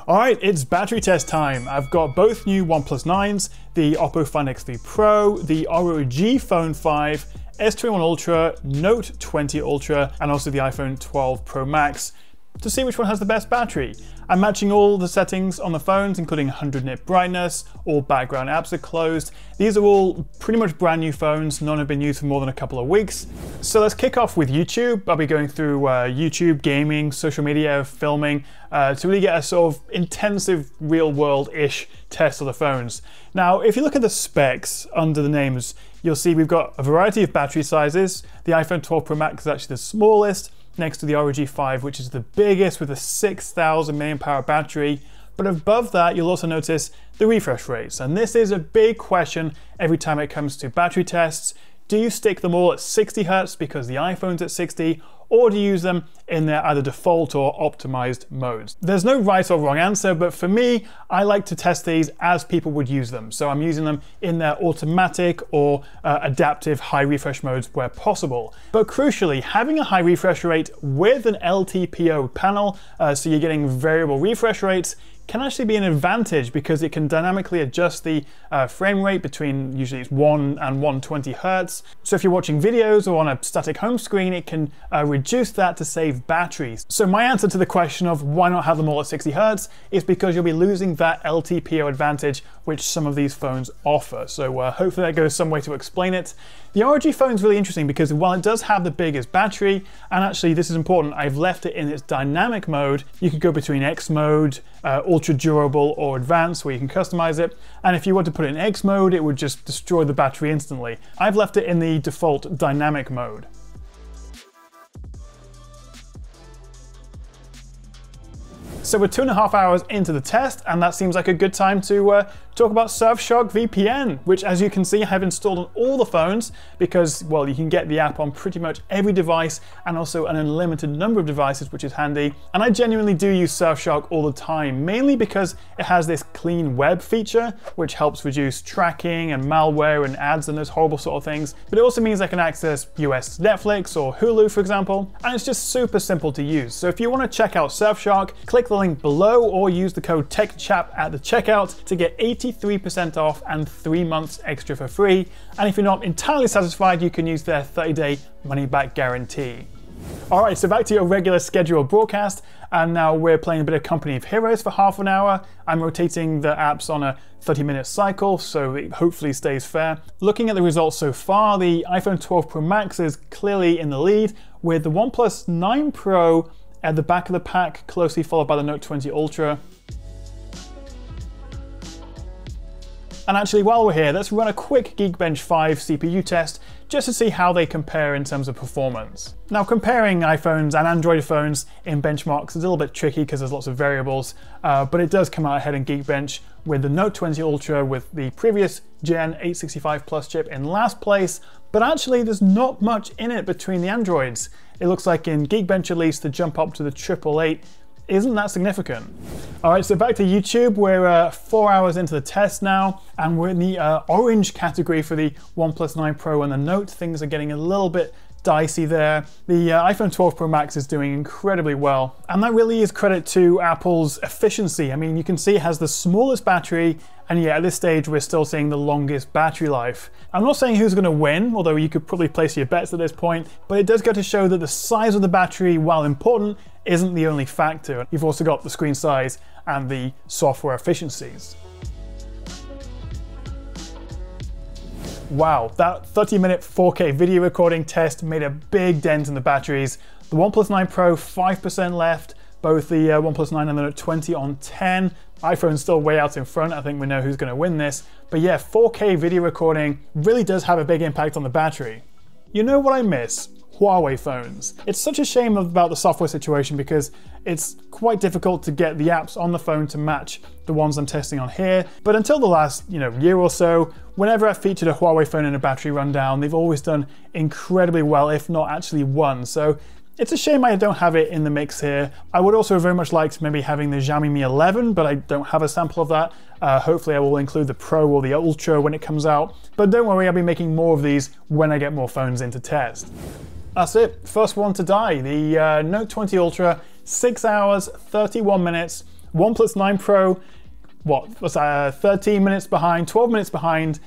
All right, it's battery test time. I've got both new OnePlus 9s, the Oppo Find X3 Pro, the ROG Phone 5, S21 Ultra, Note 20 Ultra, and also the iPhone 12 Pro Max to see which one has the best battery. I'm matching all the settings on the phones, including 100 nit brightness, all background apps are closed. These are all pretty much brand new phones, none have been used for more than a couple of weeks. So let's kick off with YouTube. I'll be going through YouTube, gaming, social media, filming, to really get a sort of intensive real world-ish test of the phones. Now, if you look at the specs under the names, you'll see we've got a variety of battery sizes. The iPhone 12 Pro Max is actually the smallest, next to the ROG 5, which is the biggest with a 6,000 mAh battery. But above that, you'll also notice the refresh rates. And this is a big question every time it comes to battery tests. Do you stick them all at 60 Hz because the iPhone's at 60, or do you use them in their either default or optimized modes? There's no right or wrong answer, but for me, I like to test these as people would use them. So I'm using them in their automatic or adaptive high refresh modes where possible. But crucially, having a high refresh rate with an LTPO panel, so you're getting variable refresh rates, can actually be an advantage because it can dynamically adjust the frame rate between usually it's 1 and 120 Hz. So if you're watching videos or on a static home screen, it can reduce that to save batteries. So my answer to the question of why not have them all at 60 Hz is because you'll be losing that LTPO advantage which some of these phones offer. So hopefully that goes some way to explain it. The ROG phone is really interesting because while it does have the biggest battery, and actually this is important, I've left it in its dynamic mode. You could go between X mode, ultra durable, or advanced, where you can customize it. And if you want to put it in X mode, it would just destroy the battery instantly. I've left it in the default dynamic mode. So we're 2.5 hours into the test, and that seems like a good time to talk about Surfshark VPN, which as you can see I have installed on all the phones because, well, you can get the app on pretty much every device and also an unlimited number of devices, which is handy. And I genuinely do use Surfshark all the time, mainly because it has this clean web feature, which helps reduce tracking and malware and ads and those horrible sort of things. But it also means I can access US Netflix or Hulu, for example, and it's just super simple to use. So if you want to check out Surfshark, click the link below or use the code TechChap at the checkout to get 83% off and 3 months extra for free. And if you're not entirely satisfied, you can use their 30-day money-back guarantee. All right, so back to your regular scheduled broadcast, and now we're playing a bit of Company of Heroes for half an hour. I'm rotating the apps on a 30-minute cycle, so it hopefully stays fair. Looking at the results so far, the iPhone 12 Pro Max is clearly in the lead, with the OnePlus 9 Pro at the back of the pack, closely followed by the Note 20 Ultra. And actually, while we're here, let's run a quick Geekbench 5 CPU test just to see how they compare in terms of performance. Now, comparing iPhones and Android phones in benchmarks is a little bit tricky because there's lots of variables, but it does come out ahead in Geekbench with the Note 20 Ultra with the previous Gen 865 Plus chip in last place, but actually there's not much in it between the Androids. It looks like in Geekbench at least, the jump up to the 888 isn't that significant. All right, so back to YouTube. We're 4 hours into the test now, and we're in the orange category for the OnePlus 9 Pro and the Note. Things are getting a little bit dicey there. The iPhone 12 Pro Max is doing incredibly well, and that really is credit to Apple's efficiency. I mean, you can see it has the smallest battery, and yet at this stage we're still seeing the longest battery life. I'm not saying who's going to win, although you could probably place your bets at this point, but it does go to show that the size of the battery, while important, isn't the only factor. You've also got the screen size and the software efficiencies. Wow, that 30-minute 4K video recording test made a big dent in the batteries. The OnePlus 9 Pro, 5% left, both the OnePlus 9 and the Note 20 on 10. iPhone's still way out in front. I think we know who's going to win this. But yeah, 4K video recording really does have a big impact on the battery. You know what I miss? Huawei phones. It's such a shame about the software situation because it's quite difficult to get the apps on the phone to match the ones I'm testing on here. But until the last year or so, whenever I've featured a Huawei phone in a battery rundown, they've always done incredibly well, if not actually won. So it's a shame I don't have it in the mix here. I would also very much like maybe having the Xiaomi Mi 11, but I don't have a sample of that. Hopefully I will include the Pro or the Ultra when it comes out. But don't worry, I'll be making more of these when I get more phones into test. That's it, first one to die. The Note 20 Ultra, 6 hours, 31 minutes, OnePlus 9 Pro, what was that, 13 minutes behind, 12 minutes behind.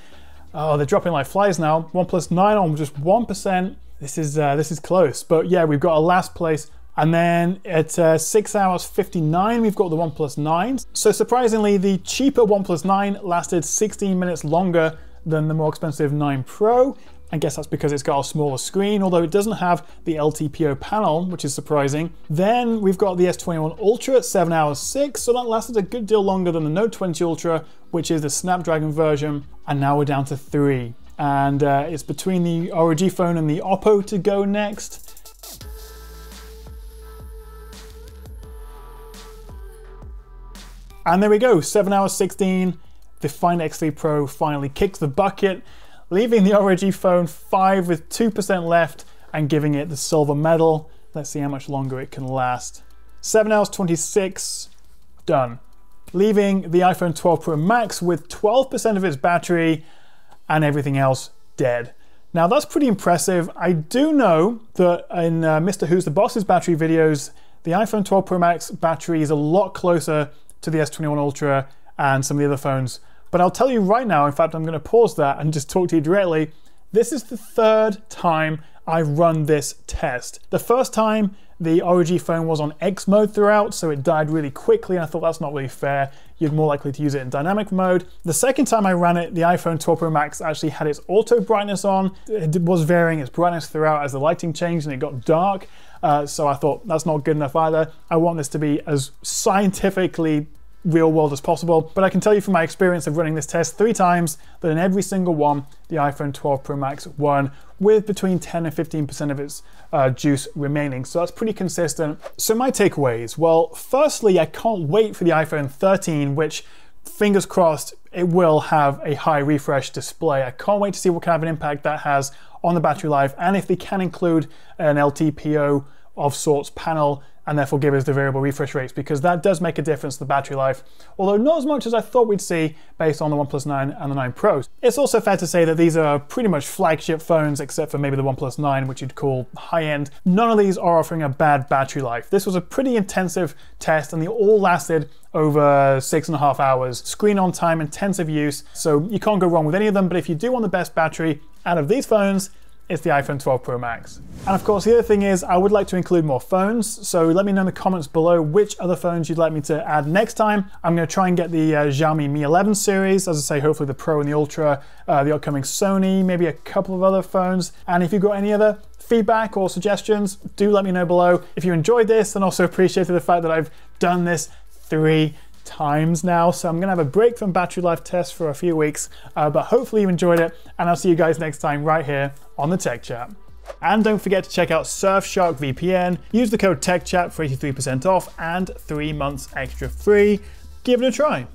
Oh, they're dropping like flies now. OnePlus 9 on just 1%. This is close, but yeah, we've got a last place. And then at 6 hours 59, we've got the OnePlus 9. So surprisingly, the cheaper OnePlus 9 lasted 16 minutes longer than the more expensive 9 Pro. I guess that's because it's got a smaller screen, although it doesn't have the LTPO panel, which is surprising. Then we've got the S21 Ultra at 7 hours 6, so that lasted a good deal longer than the Note 20 Ultra, which is the Snapdragon version. And now we're down to 3. And it's between the ROG phone and the Oppo to go next. And there we go, 7 hours 16. The Find X3 Pro finally kicks the bucket, leaving the ROG Phone 5 with 2% left and giving it the silver medal. Let's see how much longer it can last. 7 hours 26, done. Leaving the iPhone 12 Pro Max with 12% of its battery and everything else dead. Now that's pretty impressive. I do know that in Mr. Who's the Boss's battery videos, the iPhone 12 Pro Max battery is a lot closer to the S21 Ultra and some of the other phones. But I'll tell you right now, in fact, I'm gonna pause that and just talk to you directly. This is the 3rd time I've run this test. The first time, the ROG phone was on X mode throughout, so it died really quickly, and I thought that's not really fair. You're more likely to use it in dynamic mode. The second time I ran it, the iPhone 12 Pro Max actually had its auto brightness on. It was varying its brightness throughout as the lighting changed and it got dark. So I thought that's not good enough either. I want this to be as scientifically real world as possible, but I can tell you from my experience of running this test 3 times that in every single one, the iPhone 12 Pro Max won with between 10 and 15% of its juice remaining. So that's pretty consistent. So my takeaways, well, firstly, I can't wait for the iPhone 13, which fingers crossed, it will have a high refresh display. I can't wait to see what kind of an impact that has on the battery life, and if they can include an LTPO of sorts panel and therefore give us the variable refresh rates, because that does make a difference to the battery life, although not as much as I thought we'd see based on the OnePlus 9 and the 9 Pro. It's also fair to say that these are pretty much flagship phones, except for maybe the OnePlus 9, which you'd call high-end. None of these are offering a bad battery life. This was a pretty intensive test, and they all lasted over 6.5 hours. Screen on time, intensive use, so you can't go wrong with any of them, but if you do want the best battery out of these phones, it's the iPhone 12 Pro Max. And of course, the other thing is I would like to include more phones, so let me know in the comments below which other phones you'd like me to add next time. I'm going to try and get the Xiaomi Mi 11 series, as I say, hopefully the Pro and the Ultra, the upcoming Sony, maybe a couple of other phones. And if you've got any other feedback or suggestions, do let me know below. If you enjoyed this, and also appreciated the fact that I've done this 3 times now, so I'm gonna have a break from battery life tests for a few weeks, but hopefully you enjoyed it, and I'll see you guys next time right here on the Tech Chat. And don't forget to check out Surfshark VPN, use the code TechChat for 83% off and 3 months extra free. Give it a try.